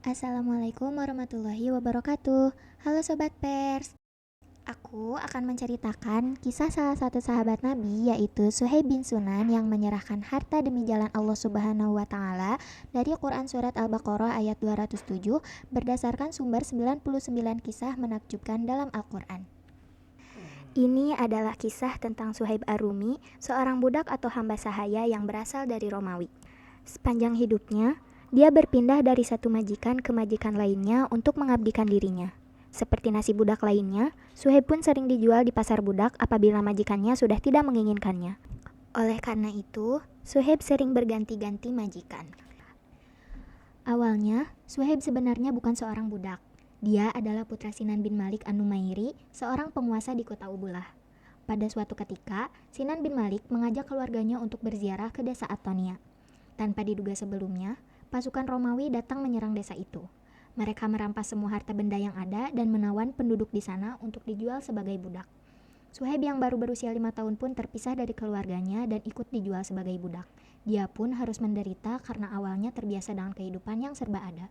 Assalamualaikum warahmatullahi wabarakatuh. Halo Sobat Pers, aku akan menceritakan kisah salah satu sahabat Nabi yaitu Suhaib bin Sunan yang menyerahkan harta demi jalan Allah Subhanahu wa taala dari Quran surat Al-Baqarah ayat 207 berdasarkan sumber 99 kisah menakjubkan dalam Al-Quran. Ini adalah kisah tentang Suhaib Ar-Rumi, seorang budak atau hamba sahaya yang berasal dari Romawi. Sepanjang hidupnya, dia berpindah dari satu majikan ke majikan lainnya untuk mengabdikan dirinya. Seperti nasib budak lainnya, Suhaib pun sering dijual di pasar budak apabila majikannya sudah tidak menginginkannya. Oleh karena itu, Suhaib sering berganti-ganti majikan. Awalnya, Suhaib sebenarnya bukan seorang budak. Dia adalah putra Sinan bin Malik An-Numairi, seorang penguasa di kota Ubulah. Pada suatu ketika, Sinan bin Malik mengajak keluarganya untuk berziarah ke desa Atonia. Tanpa diduga sebelumnya, pasukan Romawi datang menyerang desa itu. Mereka merampas semua harta benda yang ada dan menawan penduduk di sana untuk dijual sebagai budak. Suhaib yang baru berusia 5 tahun pun terpisah dari keluarganya dan ikut dijual sebagai budak. Dia pun harus menderita karena awalnya terbiasa dengan kehidupan yang serba ada.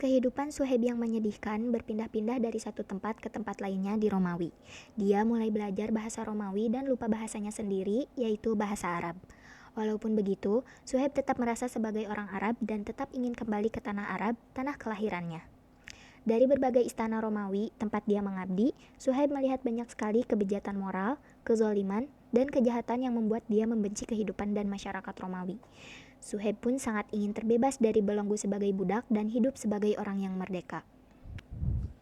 Kehidupan Suhaib yang menyedihkan berpindah-pindah dari satu tempat ke tempat lainnya di Romawi. Dia mulai belajar bahasa Romawi dan lupa bahasanya sendiri, yaitu bahasa Arab. Walaupun begitu, Suhaib tetap merasa sebagai orang Arab dan tetap ingin kembali ke tanah Arab, tanah kelahirannya. Dari berbagai istana Romawi tempat dia mengabdi, Suhaib melihat banyak sekali kebejatan moral, kezaliman, dan kejahatan yang membuat dia membenci kehidupan dan masyarakat Romawi. Suhaib pun sangat ingin terbebas dari belenggu sebagai budak dan hidup sebagai orang yang merdeka.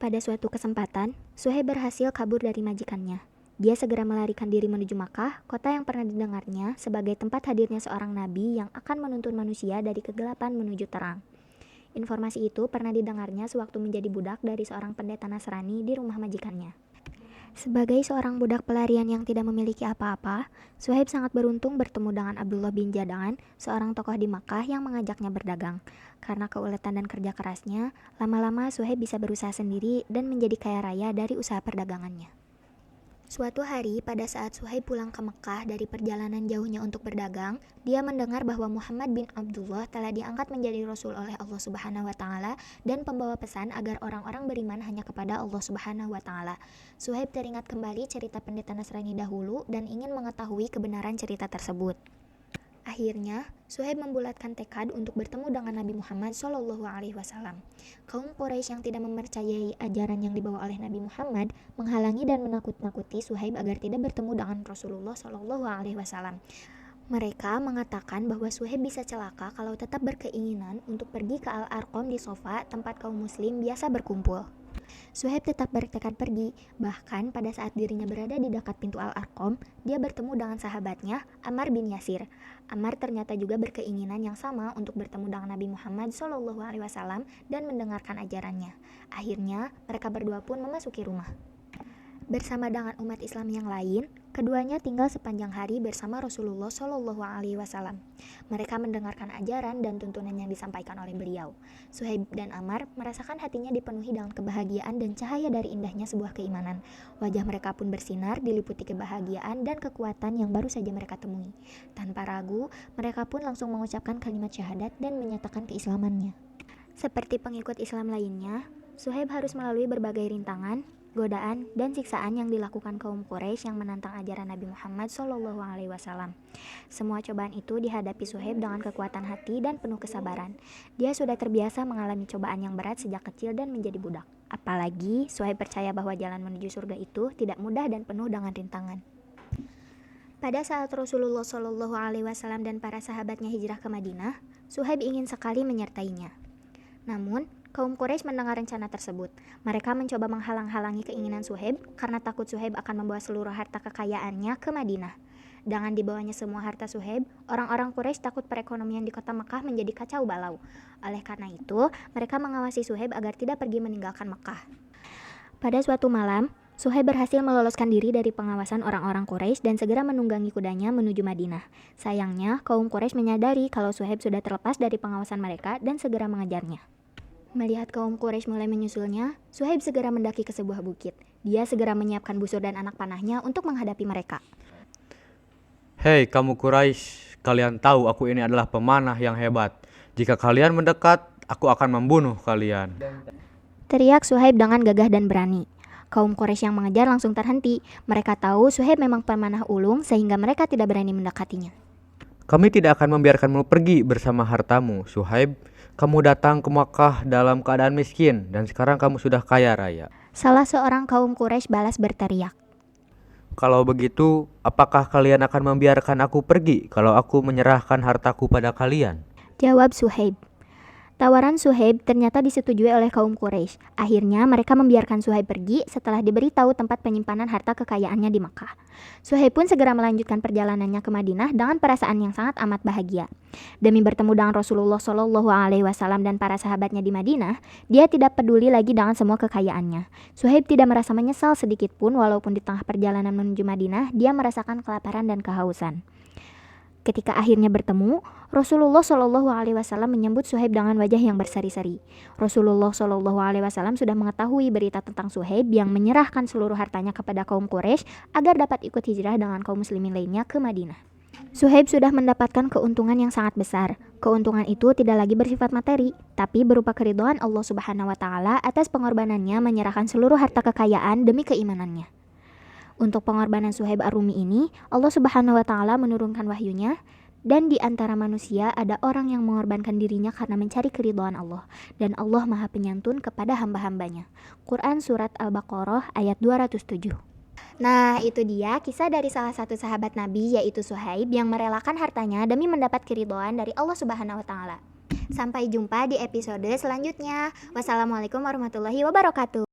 Pada suatu kesempatan, Suhaib berhasil kabur dari majikannya. Dia segera melarikan diri menuju Makkah, kota yang pernah didengarnya sebagai tempat hadirnya seorang nabi yang akan menuntun manusia dari kegelapan menuju terang. Informasi itu pernah didengarnya sewaktu menjadi budak dari seorang pendeta Nasrani di rumah majikannya. Sebagai seorang budak pelarian yang tidak memiliki apa-apa, Suhaib sangat beruntung bertemu dengan Abdullah bin Jada'an, seorang tokoh di Makkah yang mengajaknya berdagang. Karena keuletan dan kerja kerasnya, lama-lama Suhaib bisa berusaha sendiri dan menjadi kaya raya dari usaha perdagangannya. Suatu hari, pada saat Suhaib pulang ke Mekah dari perjalanan jauhnya untuk berdagang, dia mendengar bahwa Muhammad bin Abdullah telah diangkat menjadi Rasul oleh Allah Subhanahu wa Ta'ala dan pembawa pesan agar orang-orang beriman hanya kepada Allah Subhanahu wa Ta'ala. Suhaib teringat kembali cerita pendeta Nasrani dahulu dan ingin mengetahui kebenaran cerita tersebut. Akhirnya, Suhaib membulatkan tekad untuk bertemu dengan Nabi Muhammad SAW. Kaum Quraisy yang tidak mempercayai ajaran yang dibawa oleh Nabi Muhammad menghalangi dan menakut-nakuti Suhaib agar tidak bertemu dengan Rasulullah SAW. Mereka mengatakan bahwa Suhaib bisa celaka kalau tetap berkeinginan untuk pergi ke Al-Arqam di Sofa, tempat kaum muslim biasa berkumpul. Suhaib tetap bertekad pergi, bahkan pada saat dirinya berada di dekat pintu Al-Arqam, dia bertemu dengan sahabatnya, Ammar bin Yasir. Ammar ternyata juga berkeinginan yang sama untuk bertemu dengan Nabi Muhammad SAW dan mendengarkan ajarannya. Akhirnya, mereka berdua pun memasuki rumah. Bersama dengan umat Islam yang lain, keduanya tinggal sepanjang hari bersama Rasulullah SAW. Mereka mendengarkan ajaran dan tuntunan yang disampaikan oleh beliau. Suhaib dan Ammar merasakan hatinya dipenuhi dengan kebahagiaan dan cahaya dari indahnya sebuah keimanan. Wajah mereka pun bersinar, diliputi kebahagiaan dan kekuatan yang baru saja mereka temui. Tanpa ragu, mereka pun langsung mengucapkan kalimat syahadat dan menyatakan keislamannya. Seperti pengikut Islam lainnya, Suhaib harus melalui berbagai rintangan, godaan, dan siksaan yang dilakukan kaum Quraisy yang menantang ajaran Nabi Muhammad SAW. Semua cobaan itu dihadapi Suhaib dengan kekuatan hati dan penuh kesabaran. Dia sudah terbiasa mengalami cobaan yang berat sejak kecil dan menjadi budak. Apalagi Suhaib percaya bahwa jalan menuju surga itu tidak mudah dan penuh dengan rintangan. Pada saat Rasulullah SAW dan para sahabatnya hijrah ke Madinah, Suhaib ingin sekali menyertainya. Namun, kaum Quraisy mendengar rencana tersebut. Mereka mencoba menghalang-halangi keinginan Suhaib karena takut Suhaib akan membawa seluruh harta kekayaannya ke Madinah. Dengan dibawanya semua harta Suhaib, orang-orang Quraisy takut perekonomian di kota Mekah menjadi kacau balau. Oleh karena itu, mereka mengawasi Suhaib agar tidak pergi meninggalkan Mekah. Pada suatu malam, Suhaib berhasil meloloskan diri dari pengawasan orang-orang Quraisy dan segera menunggangi kudanya menuju Madinah. Sayangnya, kaum Quraisy menyadari kalau Suhaib sudah terlepas dari pengawasan mereka dan segera mengejarnya. Melihat kaum Quraisy mulai menyusulnya, Suhaib segera mendaki ke sebuah bukit. Dia segera menyiapkan busur dan anak panahnya untuk menghadapi mereka. Hei kamu Quraisy, kalian tahu aku ini adalah pemanah yang hebat. Jika kalian mendekat, aku akan membunuh kalian. Teriak Suhaib dengan gagah dan berani. Kaum Quraisy yang mengejar langsung terhenti. Mereka tahu Suhaib memang pemanah ulung sehingga mereka tidak berani mendekatinya. Kami tidak akan membiarkanmu pergi bersama hartamu, Suhaib. Kamu datang ke Makkah dalam keadaan miskin dan sekarang kamu sudah kaya raya. Salah seorang kaum Quraisy balas berteriak. Kalau begitu, apakah kalian akan membiarkan aku pergi kalau aku menyerahkan hartaku pada kalian? Jawab Suhaib. Tawaran Suhaib ternyata disetujui oleh kaum Quraisy. Akhirnya mereka membiarkan Suhaib pergi setelah diberitahu tempat penyimpanan harta kekayaannya di Makkah. Suhaib pun segera melanjutkan perjalanannya ke Madinah dengan perasaan yang sangat amat bahagia. Demi bertemu dengan Rasulullah Shallallahu Alaihi Wasallam dan para sahabatnya di Madinah, dia tidak peduli lagi dengan semua kekayaannya. Suhaib tidak merasa menyesal sedikit pun walaupun di tengah perjalanan menuju Madinah dia merasakan kelaparan dan kehausan. Ketika akhirnya bertemu, Rasulullah Shallallahu Alaihi Wasallam menyambut Suhaib dengan wajah yang berseri-seri. Rasulullah Shallallahu Alaihi Wasallam sudah mengetahui berita tentang Suhaib yang menyerahkan seluruh hartanya kepada kaum Quraisy agar dapat ikut hijrah dengan kaum muslimin lainnya ke Madinah. Suhaib sudah mendapatkan keuntungan yang sangat besar. Keuntungan itu tidak lagi bersifat materi, tapi berupa keridhaan Allah Subhanahu wa Ta'ala atas pengorbanannya menyerahkan seluruh harta kekayaan demi keimanannya. Untuk pengorbanan Suhaib Ar-Rumi ini, Allah Subhanahu wa Ta'ala menurunkan wahyunya, dan di antara manusia ada orang yang mengorbankan dirinya karena mencari keridhaan Allah, dan Allah Maha Penyantun kepada hamba-hambanya. Quran Surat Al-Baqarah ayat 207. Nah, itu dia kisah dari salah satu sahabat Nabi yaitu Suhaib yang merelakan hartanya demi mendapat keridhaan dari Allah Subhanahu wa Ta'ala. Sampai jumpa di episode selanjutnya. Wassalamualaikum warahmatullahi wabarakatuh.